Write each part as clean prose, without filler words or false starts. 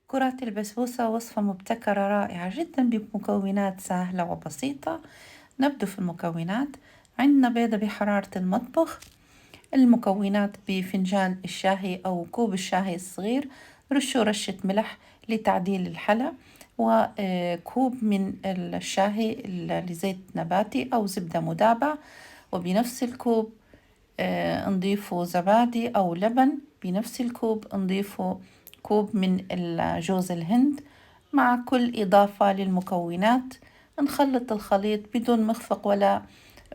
كرات البسبوسة وصفة مبتكرة رائعة جدا بمكونات سهلة وبسيطة. نبدأ في المكونات. عندنا بيضة بحرارة المطبخ. المكونات بفنجان الشاهي أو كوب الشاهي الصغير، رشة ملح لتعديل الحلا، وكوب من الشاهي لزيت نباتي أو زبدة مذابة، وبنفس الكوب نضيفه زبادي أو لبن، بنفس الكوب نضيفه كوب من جوز الهند. مع كل إضافة للمكونات نخلط الخليط بدون مخفق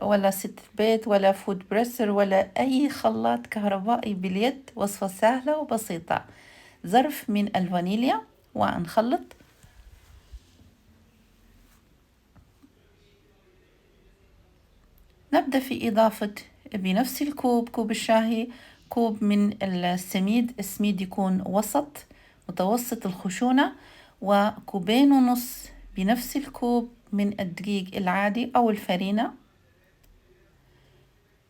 ولا ست بيت ولا فود بريسر ولا أي خلاط كهربائي باليد. وصفة سهلة وبسيطة. ظرف من الفانيليا ونخلط. نبدأ في إضافة بنفس الكوب، كوب الشاهي، كوب من السميد يكون متوسط الخشونة، وكوبين ونص بنفس الكوب من الدقيق العادي أو الفرينة.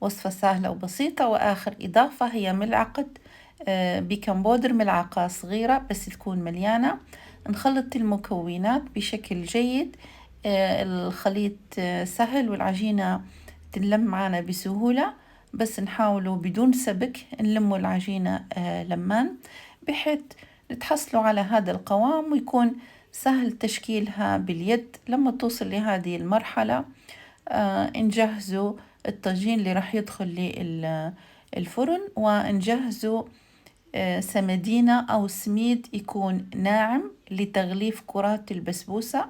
وصفة سهلة وبسيطة. وآخر إضافة هي ملعقة بيكنج بودر، ملعقة صغيرة بس تكون مليانة. نخلط المكونات بشكل جيد. الخليط سهل والعجينة تنلم معنا بسهولة، بس نحاولوا بدون سبك نلموا العجينة لمان، بحيث نتحصلوا على هذا القوام ويكون سهل تشكيلها باليد. لما توصل لهذه المرحلة نجهزوا الطاجين اللي راح يدخل للفرن، ونجهزوا سمدينة أو سميد يكون ناعم لتغليف كرات البسبوسة.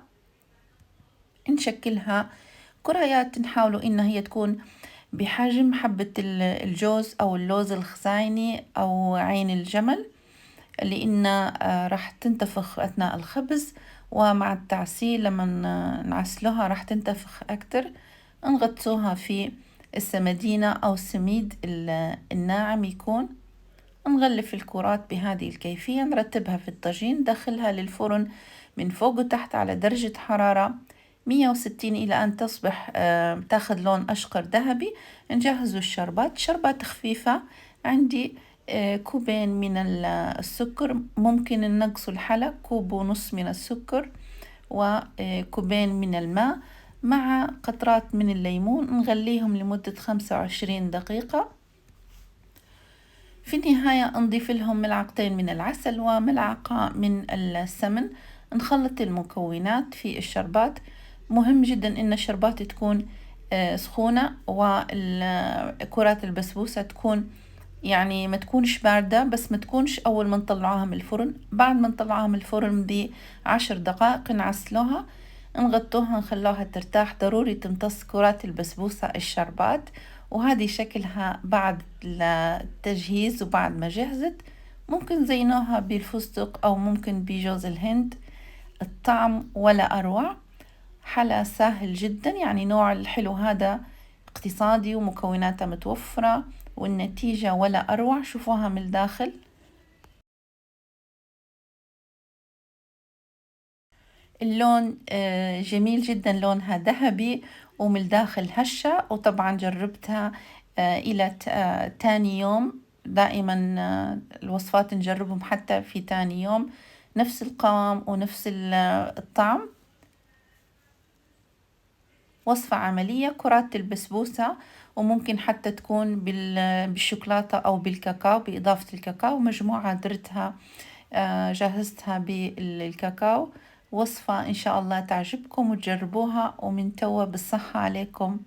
نشكلها كريات، نحاولوا إن هي تكون بحجم حبة الجوز أو اللوز الخزايني أو عين الجمل، لأن راح تنتفخ أثناء الخبز، ومع التعسيل لما نعسلوها راح تنتفخ أكتر. نغطسوها في السمدينة أو السميد الناعم يكون. نغلف الكرات بهذه الكيفية، نرتبها في الطاجين، ندخلها للفرن من فوق وتحت على درجة حرارة 160 إلى أن تصبح تاخذ لون أشقر ذهبي. نجهز الشربات، شربات خفيفة. عندي كوبين من السكر، ممكن ننقص الحلا، كوب ونص من السكر وكوبين من الماء مع قطرات من الليمون. نغليهم لمدة 25 دقيقة. في النهاية نضيف لهم ملعقتين من العسل وملعقة من السمن. نخلط المكونات في الشربات. مهم جدا إن الشربات تكون سخونة، وكرات البسبوسة تكون يعني ما تكونش باردة، بس ما تكونش أول ما نطلعوها من الفرن. بعد ما نطلعوها من الفرن ب10 دقائق نعسلوها، نغطوها نخلوها ترتاح. ضروري تمتص كرات البسبوسة الشربات. وهذه شكلها بعد التجهيز وبعد ما جهزت. ممكن زينوها بالفستق أو ممكن بجوز الهند. الطعم ولا أروع. حلا سهل جدا، يعني نوع الحلو هذا اقتصادي ومكوناته متوفرة، والنتيجة ولا أروع. شوفوها من الداخل. اللون جميل جدا، لونها ذهبي ومن الداخل هشة. وطبعا جربتها إلى تاني يوم. دائما الوصفات نجربهم حتى في تاني يوم، نفس القوام ونفس الطعم. وصفة عملية، كرات البسبوسة، وممكن حتى تكون بالشوكولاتة أو بالكاكاو، بإضافة الكاكاو. مجموعة درتها جهزتها بالكاكاو. وصفة إن شاء الله تعجبكم وتجربوها، ومن توا بالصحة عليكم.